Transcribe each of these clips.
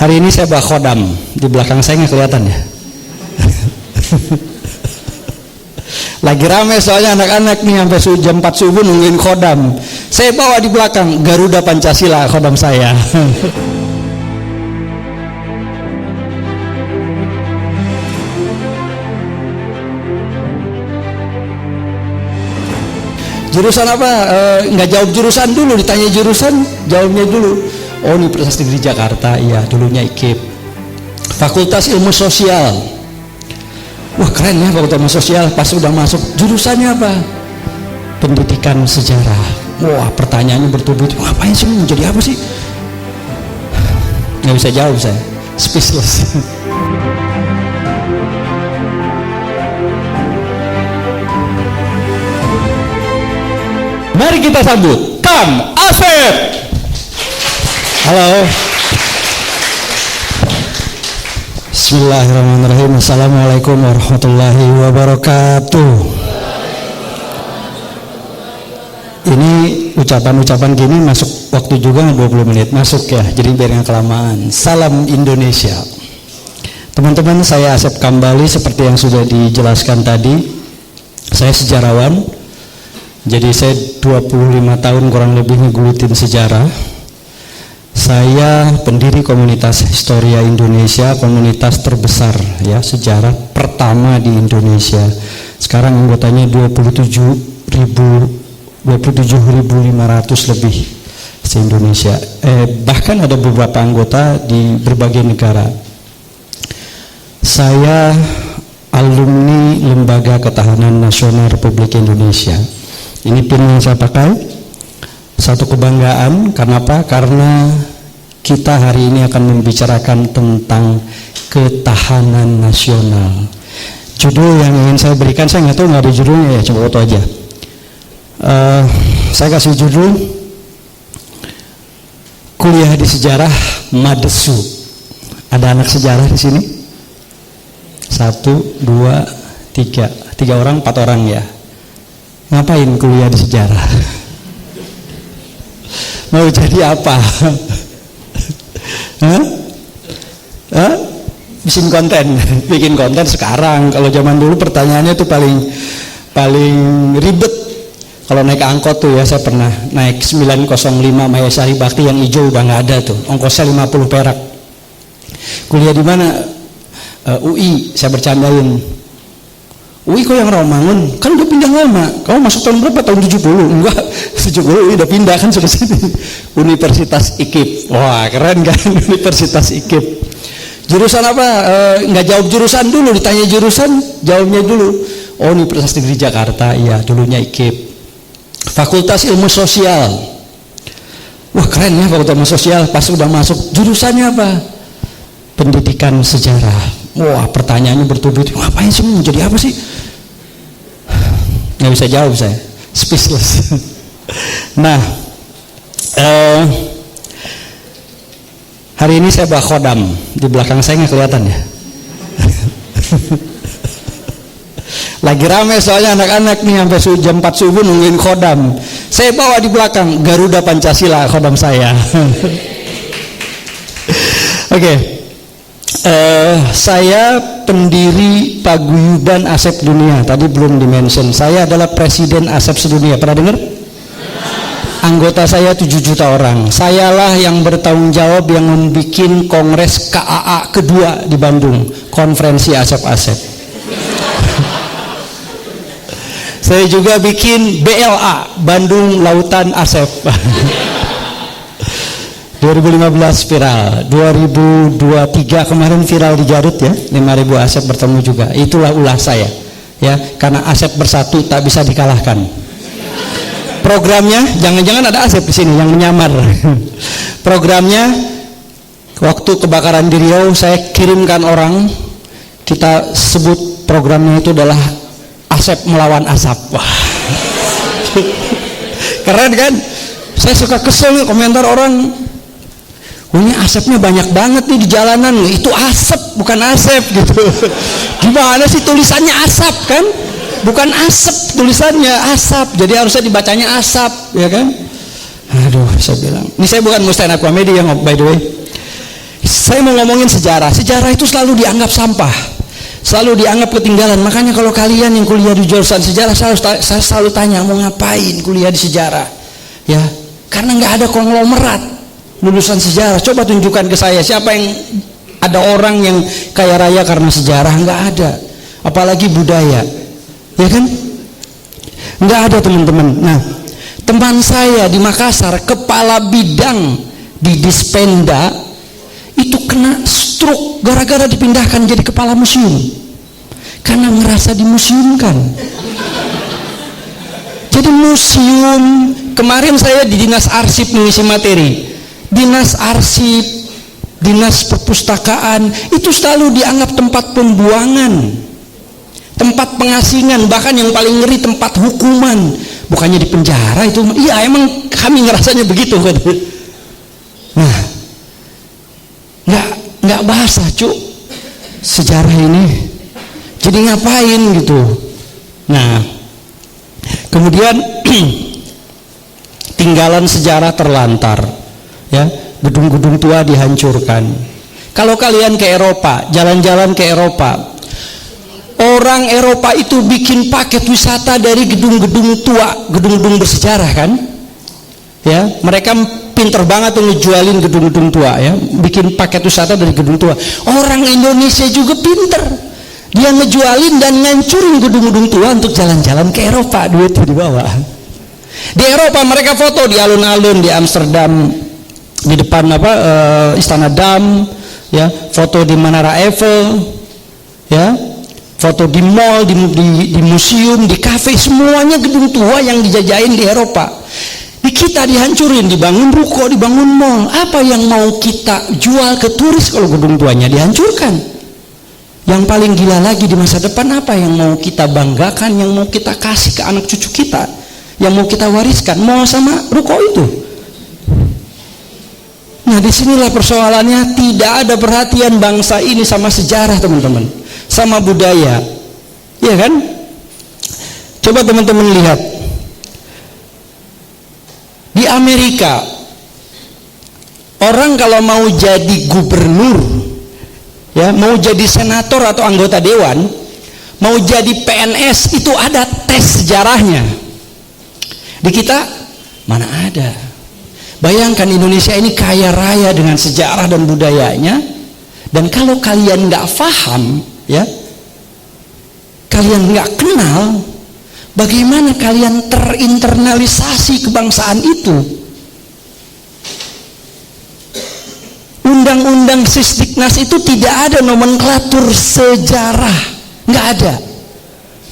Hari ini saya bawa khodam. Di belakang saya nggak kelihatan ya. Lagi rame soalnya anak-anak nih sampai jam 4 subuh nungguin khodam. Saya bawa di belakang Garuda Pancasila khodam saya. Jurusan apa? Nggak jawab jurusan dulu, ditanya jurusan, jawabnya dulu. Oh, Universitas Negeri Jakarta, iya, dulunya IKIP. Fakultas Ilmu Sosial. Wah, keren ya Fakultas Ilmu Sosial. Pas udah masuk, jurusannya apa? Pendidikan Sejarah. Wah, pertanyaannya bertubi-tubi. Ngapain sih? Mau jadi apa sih? Nggak bisa jawab saya. Speechless. Mari kita sambut Kang Asep. Halo. Bismillahirrahmanirrahim. Assalamualaikum warahmatullahi wabarakatuh. Ini ucapan-ucapan gini masuk waktu juga 20 menit masuk ya. Jadi biar nggak kelamaan. Salam Indonesia. Teman-teman, saya Asep Kambali seperti yang sudah dijelaskan tadi. Saya sejarawan. Jadi saya 25 tahun kurang lebih ngegulutin sejarah. Saya pendiri komunitas Historia Indonesia, komunitas terbesar ya sejarah pertama di Indonesia. Sekarang anggotanya 27.500 lebih se-Indonesia. Bahkan ada beberapa anggota di berbagai negara. Saya alumni Lembaga Ketahanan Nasional Republik Indonesia. Ini pin yang saya pakai, satu kebanggaan. Kenapa? Karena kita hari ini akan membicarakan tentang ketahanan nasional. Judul yang ingin saya berikan, saya nggak tahu, nggak ada judulnya ya, coba foto aja. Saya kasih judul Kuliah di Sejarah Madesu. Ada anak sejarah di sini? 1, 2, 3, 3 orang, 4 orang ya. Ngapain kuliah di sejarah? Mau jadi apa? Bikin konten, bikin konten sekarang. Kalau zaman dulu pertanyaannya tuh paling ribet. Kalau naik angkot tuh ya, saya pernah naik 905 Mayasari Bakti yang hijau udah nggak ada tuh. Ongkosnya 50 perak. Kuliah di mana? UI. Saya bercandain. UI kok yang Rawamangun? Kan udah pindah lama. Kamu masuk tahun berapa? Tahun 70? Enggak, 70 UI udah pindah kan sudah sini. Universitas IKIP. Wah, keren kan? Universitas IKIP. Jurusan apa? Nggak jawab jurusan dulu, ditanya jurusan, jawabnya dulu. Oh, Universitas Negeri Jakarta, iya, dulunya IKIP. Fakultas Ilmu Sosial. Wah, keren ya Fakultas Ilmu Sosial. Pas udah masuk, jurusannya apa? Pendidikan Sejarah. Wah, pertanyaannya bertubi-tubi. Ngapain sih? Mau jadi apa sih? Nggak bisa jawab saya. Speechless. Nah, hari ini saya bawa khodam. Di belakang saya nggak kelihatan ya. Lagi rame soalnya anak-anak nih sampai jam 4 subuh nungguin khodam. Saya bawa di belakang Garuda Pancasila khodam saya. Oke. Saya pendiri Paguyuban Asep Dunia. Tadi belum dimention. Saya adalah Presiden Asep Sedunia. Pernah dengar? Anggota saya 7 juta orang. Sayalah yang bertanggung jawab yang membuat kongres KAA kedua di Bandung, Konferensi Asep-Asep. Saya juga bikin BLA, Bandung Lautan Asep. 2015 viral, 2023 kemarin viral di Garut ya, 5.000 Asep bertemu juga. Itulah ulah saya ya, karena Asep bersatu tak bisa dikalahkan. Programnya, jangan-jangan ada Asep di sini yang menyamar. Programnya, waktu kebakaran di Riau, saya kirimkan orang, kita sebut programnya itu adalah Asep melawan Asap. Wah, keren kan? Saya suka kesel komentar orang. Ini asapnya banyak banget nih di jalanan. Itu asap bukan asep gitu. Gimana sih tulisannya asap kan? Bukan asap, tulisannya asap. Jadi harusnya dibacanya asap, ya kan? Aduh, saya bilang. Ini saya bukan stand up comedy ya, by the way. Saya mau ngomongin sejarah. Sejarah itu selalu dianggap sampah, selalu dianggap ketinggalan. Makanya kalau kalian yang kuliah di jurusan sejarah, saya selalu tanya, mau ngapain kuliah di sejarah? Ya, karena nggak ada konglomerat lulusan sejarah. Coba tunjukkan ke saya, siapa yang ada orang yang kaya raya karena sejarah? Nggak ada. Apalagi budaya, ya kan? Nggak ada, teman-teman. Nah, teman saya di Makassar, kepala bidang di Dispenda, itu kena stroke gara-gara dipindahkan jadi kepala museum karena merasa dimuseumkan. Jadi museum, kemarin saya di dinas arsip mengisi materi, dinas arsip, dinas perpustakaan itu selalu dianggap tempat pembuangan, tempat pengasingan, bahkan yang paling ngeri tempat hukuman. Bukannya di penjara itu. Iya, emang kami ngerasanya begitu kan. Nah, nggak bahasa cuk sejarah ini, jadi ngapain gitu. Nah, kemudian tinggalan sejarah terlantar, ya, gedung-gedung tua dihancurkan. Kalau kalian ke Eropa, jalan-jalan ke Eropa, orang Eropa itu bikin paket wisata dari gedung-gedung tua, gedung-gedung bersejarah kan, ya, mereka pinter banget tuh ngejualin gedung-gedung tua, ya, bikin paket wisata dari gedung tua. Orang Indonesia juga pinter, dia ngejualin dan ngancurin gedung-gedung tua untuk jalan-jalan ke Eropa, duit di bawah. Di Eropa mereka foto di alun-alun, di Amsterdam, di depan Istana Dam, ya, foto di Menara Eiffel, ya, foto di mall, di museum, di kafe, semuanya gedung tua yang dijajahin di Eropa. Di kita dihancurin, dibangun ruko, dibangun mall. Apa yang mau kita jual ke turis kalau gedung tuanya dihancurkan? Yang paling gila lagi di masa depan, apa yang mau kita banggakan, yang mau kita kasih ke anak cucu kita, yang mau kita wariskan? Mall sama ruko itu. Nah, disinilah persoalannya, tidak ada perhatian bangsa ini sama sejarah, teman-teman, sama budaya, ya kan? Coba teman-teman lihat di Amerika, orang kalau mau jadi gubernur, ya, mau jadi senator atau anggota dewan, mau jadi PNS, itu ada tes sejarahnya. Di kita mana ada. Bayangkan Indonesia ini kaya raya dengan sejarah dan budayanya, dan kalau kalian nggak paham, ya, kalian nggak kenal, bagaimana kalian terinternalisasi kebangsaan itu? Undang-undang Sisdiknas itu tidak ada nomenklatur sejarah, nggak ada.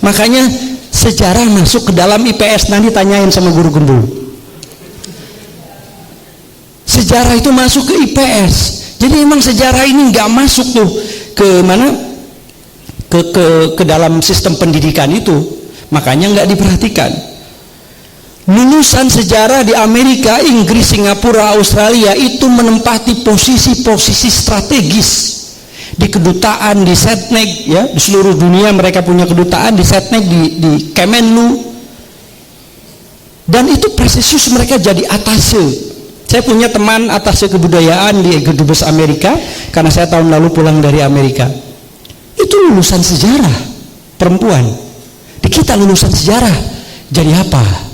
Makanya sejarah masuk ke dalam IPS, nanti tanyain sama guru gembul. Sejarah itu masuk ke IPS. Jadi memang sejarah ini nggak masuk tuh ke mana? Ke dalam sistem pendidikan itu. Makanya nggak diperhatikan. Lulusan sejarah di Amerika, Inggris, Singapura, Australia itu menempati posisi-posisi strategis di kedutaan, di Setnek, ya, di seluruh dunia mereka punya kedutaan, di Setnek, di Kemenlu, dan itu prestisius, mereka jadi atase. Saya punya teman atase kebudayaan di Dubes Amerika, karena saya tahun lalu pulang dari Amerika. Itu lulusan sejarah, perempuan. Di kita lulusan sejarah jadi apa?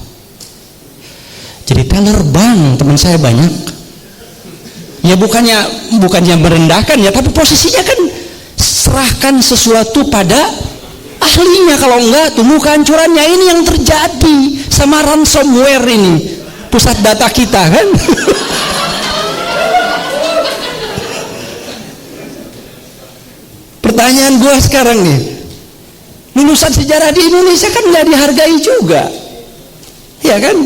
Jadi teller bank, teman saya banyak. Ya bukannya merendahkan ya, tapi posisinya kan serahkan sesuatu pada ahlinya. Kalau enggak, tunggu kehancurannya. Ini yang terjadi sama ransomware ini, pusat data kita kan. Pertanyaan gue sekarang nih, lulusan sejarah di Indonesia kan nggak dihargai juga, ya kan?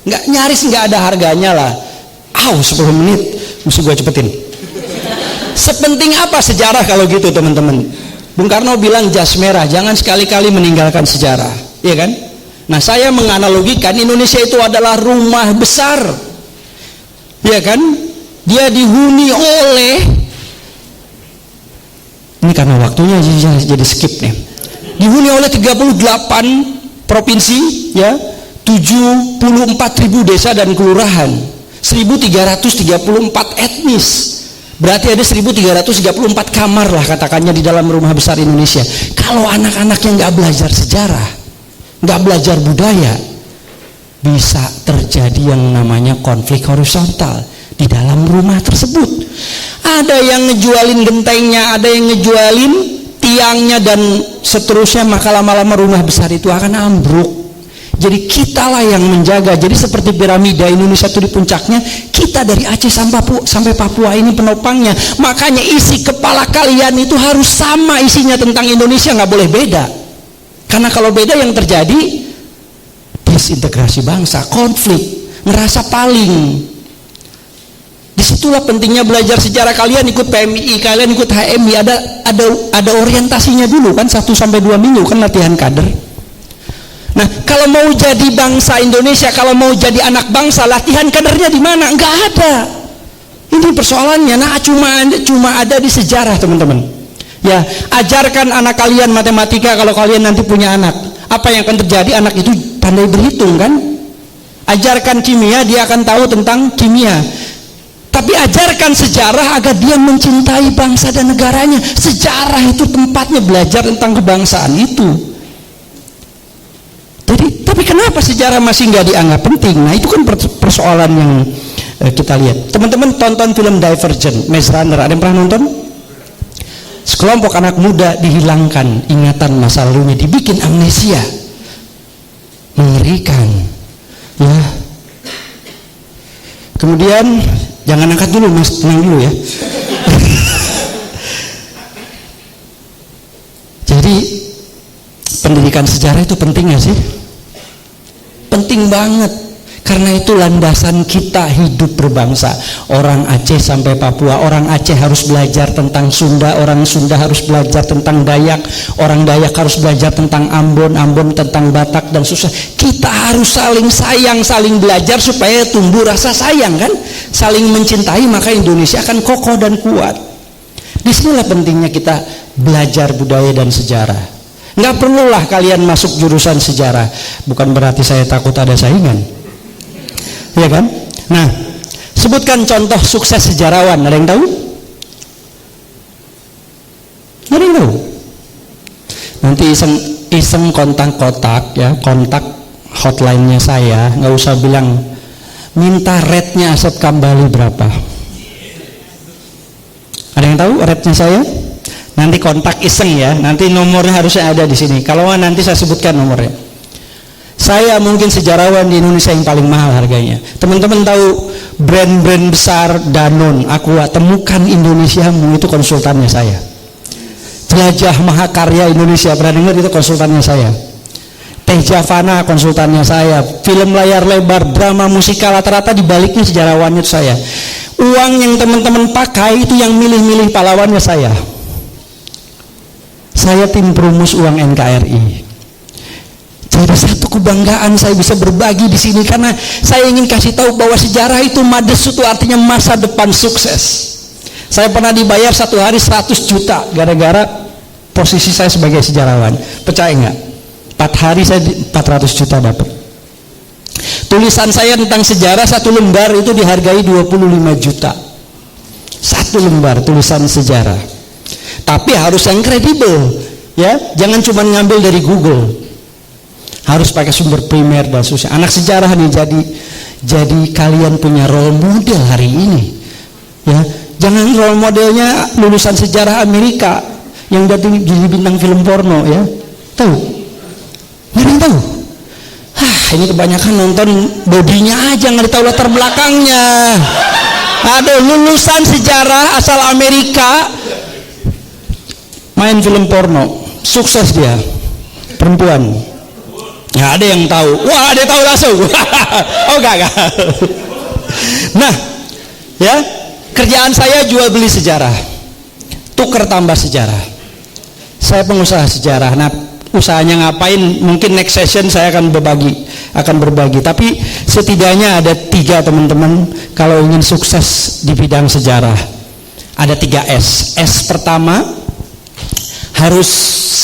Nyaris nggak ada harganya lah. 10 menit mesti gue cepetin. Sepenting apa sejarah kalau gitu, teman-teman? Bung Karno bilang jas merah, jangan sekali-kali meninggalkan sejarah, ya kan? Nah, saya menganalogikan Indonesia itu adalah rumah besar, ya kan? Dia dihuni oleh, ini karena waktunya jadi skip nih, dihuni oleh 38 provinsi, ya, 74.000 desa dan kelurahan, 1.334 etnis, Berarti ada 1334 kamar lah katakannya di dalam rumah besar Indonesia. Kalau anak-anak yang nggak belajar sejarah, nggak belajar budaya, bisa terjadi yang namanya konflik horizontal di dalam rumah tersebut. Ada yang ngejualin gentengnya, ada yang ngejualin tiangnya dan seterusnya, maka lama-lama rumah besar itu akan ambruk. Jadi kitalah yang menjaga. Jadi seperti piramida Indonesia itu di puncaknya, kita dari Aceh sampai Papua ini penopangnya. Makanya isi kepala kalian itu harus sama isinya tentang Indonesia, nggak boleh beda. Karena kalau beda yang terjadi disintegrasi bangsa, konflik, ngerasa paling. Disitulah pentingnya belajar sejarah. Kalian ikut PMI, kalian ikut HMI, ada orientasinya dulu kan, 1-2 minggu kan latihan kader. Nah, kalau mau jadi bangsa Indonesia, kalau mau jadi anak bangsa, latihan kadernya di mana? Enggak ada. Ini persoalannya. Nah, cuma ada di sejarah, teman-teman. Ya, ajarkan anak kalian matematika kalau kalian nanti punya anak. Apa yang akan terjadi? Anak itu pandai berhitung kan? Ajarkan kimia, dia akan tahu tentang kimia. Tapi ajarkan sejarah agar dia mencintai bangsa dan negaranya. Sejarah itu tempatnya belajar tentang kebangsaan itu. Tapi kenapa sejarah masih nggak dianggap penting? Nah, itu kan persoalan yang kita lihat. Teman-teman tonton film Divergent, Maze Runner, ada yang pernah nonton? Sekelompok anak muda dihilangkan ingatan masa lalunya, dibikin amnesia, mengerikan. Ya. Kemudian jangan angkat dulu, Mas, tenang dulu ya. Jadi pendidikan sejarah itu penting nggak sih? Penting banget, karena itu landasan kita hidup berbangsa. Orang Aceh sampai Papua, orang Aceh harus belajar tentang Sunda, orang Sunda harus belajar tentang Dayak, orang Dayak harus belajar tentang Ambon, Ambon tentang Batak dan susah. Kita harus saling sayang, saling belajar supaya tumbuh rasa sayang kan, saling mencintai, maka Indonesia akan kokoh dan kuat. Disinilah pentingnya kita belajar budaya dan sejarah. Nggak perlulah kalian masuk jurusan sejarah, bukan berarti saya takut ada saingan, ya kan? Nah, sebutkan contoh sukses sejarawan. Ada yang tahu? Ada yang tahu? Nanti iseng kontak ya, kontak hotline-nya saya, nggak usah bilang minta rate-nya Asep Kambali berapa. Ada yang tahu rate-nya saya? Nanti kontak iseng ya, nanti nomornya harusnya ada di sini. Kalau nanti saya sebutkan nomornya. Saya mungkin sejarawan di Indonesia yang paling mahal harganya. Teman-teman tahu brand-brand besar Danone, Aqua, Temukan Indonesiamu, itu konsultannya saya. Jelajah Mahakarya Indonesia, pernah dengar itu konsultannya saya. Teh Javana konsultannya saya. Film layar lebar, drama musikal, rata-rata dibaliknya sejarawannya itu saya. Uang yang teman-teman pakai itu yang milih-milih pahlawannya saya. Saya tim perumus uang NKRI. Jadi satu kebanggaan saya bisa berbagi di sini, karena saya ingin kasih tahu bahwa sejarah itu mades, itu artinya masa depan sukses. Saya pernah dibayar satu hari 100 juta gara-gara posisi saya sebagai sejarawan. Percaya nggak? 4 hari saya 400 juta dapat. Tulisan saya tentang sejarah satu lembar itu dihargai 25 juta. Satu lembar tulisan sejarah. Tapi harus yang kredibel, ya. Jangan cuma ngambil dari Google. Harus pakai sumber primer dan susah. Anak sejarah nih, jadi kalian punya role model hari ini, ya. Jangan role modelnya lulusan sejarah Amerika yang jadi bintang film porno, ya. Tahu? Nggak ada yang tahu. Ini kebanyakan nonton bodinya aja, nggak tahu latar belakangnya. Ada lulusan sejarah asal Amerika main film porno, sukses dia, perempuan. Nggak ada yang tahu. Wah, ada yang tahu langsung. Oh enggak. Nah, ya, kerjaan saya jual beli sejarah, tuker tambah sejarah. Saya pengusaha sejarah. Nah, usahanya ngapain? Mungkin next session saya akan berbagi. Tapi setidaknya ada 3 teman-teman kalau ingin sukses di bidang sejarah. Ada 3 S. S pertama, harus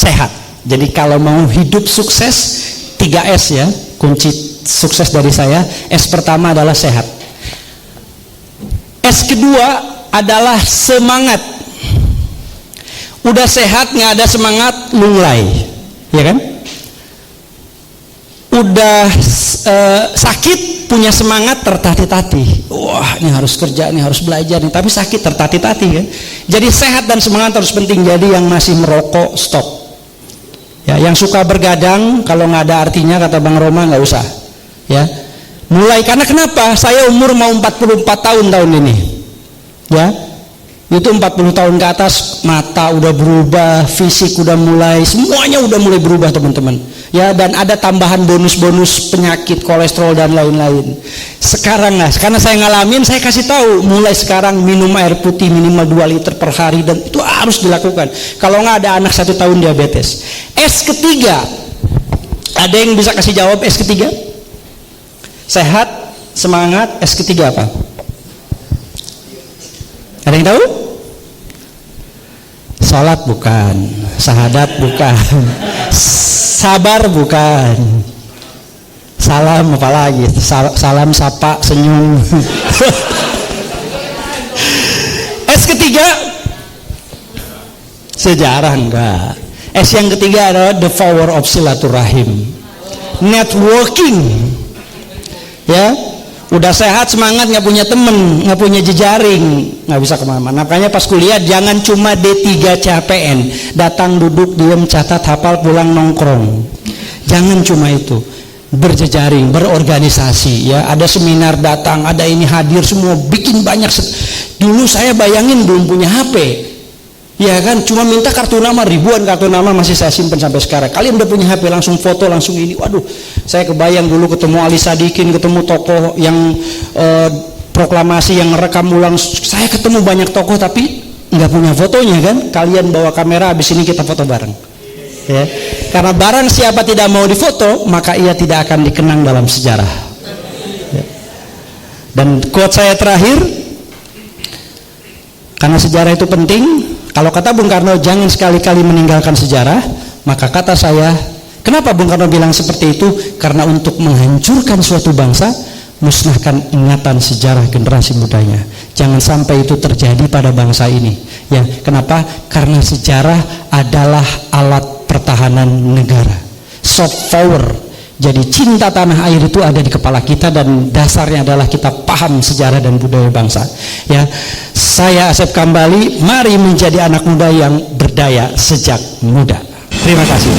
sehat. Jadi kalau mau hidup sukses, 3S ya, kunci sukses dari saya. S pertama adalah sehat. S kedua adalah semangat. Udah sehat nggak ada semangat, lunglai, ya kan? Udah sakit punya semangat, tertatih-tatih. Wah, ini harus kerja, ini harus belajar nih. Tapi sakit, tertatih-tatih kan. Jadi sehat dan semangat harus penting. Jadi yang masih merokok stop. Ya, yang suka bergadang kalau nggak ada artinya kata Bang Roma nggak usah. Ya, mulai karena kenapa? Saya umur mau 44 tahun ini. Ya, itu 40 tahun ke atas mata udah berubah, fisik udah mulai, semuanya udah mulai berubah teman-teman. Ya, dan ada tambahan bonus-bonus penyakit, kolesterol dan lain-lain. Sekarang lah, karena saya ngalamin, saya kasih tahu mulai sekarang minum air putih minimal 2 liter per hari dan itu harus dilakukan. Kalau nggak ada anak 1 tahun diabetes. S ketiga, ada yang bisa kasih jawab S ketiga? Sehat, semangat, S ketiga apa? Ada yang tahu? Salat bukan, syahadat bukan, sabar bukan, salam apalagi, salam sapa senyum. S ketiga sejarah enggak. S yang ketiga adalah the power of silaturahim, networking. Ya, udah sehat semangat nggak punya temen, nggak punya jejaring, nggak bisa kemana-mana. Makanya pas kuliah jangan cuma D3 CPN, datang duduk diam catat hafal pulang nongkrong. Jangan cuma itu, berjejaring, berorganisasi. Ya, ada seminar datang, ada ini hadir semua, bikin banyak. Dulu saya bayangin belum punya HP. Ya kan, cuma minta kartu nama, ribuan kartu nama masih saya simpan sampai sekarang. Kalian udah punya HP, langsung foto, langsung ini. Waduh, saya kebayang dulu ketemu Ali Sadikin, ketemu tokoh yang proklamasi, yang rekam ulang. Saya ketemu banyak tokoh tapi nggak punya fotonya kan. Kalian bawa kamera, habis ini kita foto bareng. Ya, karena barang siapa tidak mau difoto, maka ia tidak akan dikenang dalam sejarah. Ya. Dan quote saya terakhir, karena sejarah itu penting. Kalau kata Bung Karno jangan sekali-kali meninggalkan sejarah, maka kata saya, kenapa Bung Karno bilang seperti itu? Karena untuk menghancurkan suatu bangsa, musnahkan ingatan sejarah generasi mudanya. Jangan sampai itu terjadi pada bangsa ini. Ya, kenapa? Karena sejarah adalah alat pertahanan negara, soft power. Jadi cinta tanah air itu ada di kepala kita dan dasarnya adalah kita paham sejarah dan budaya bangsa. Ya, saya Asep Kambali, mari menjadi anak muda yang berdaya sejak muda. Terima kasih.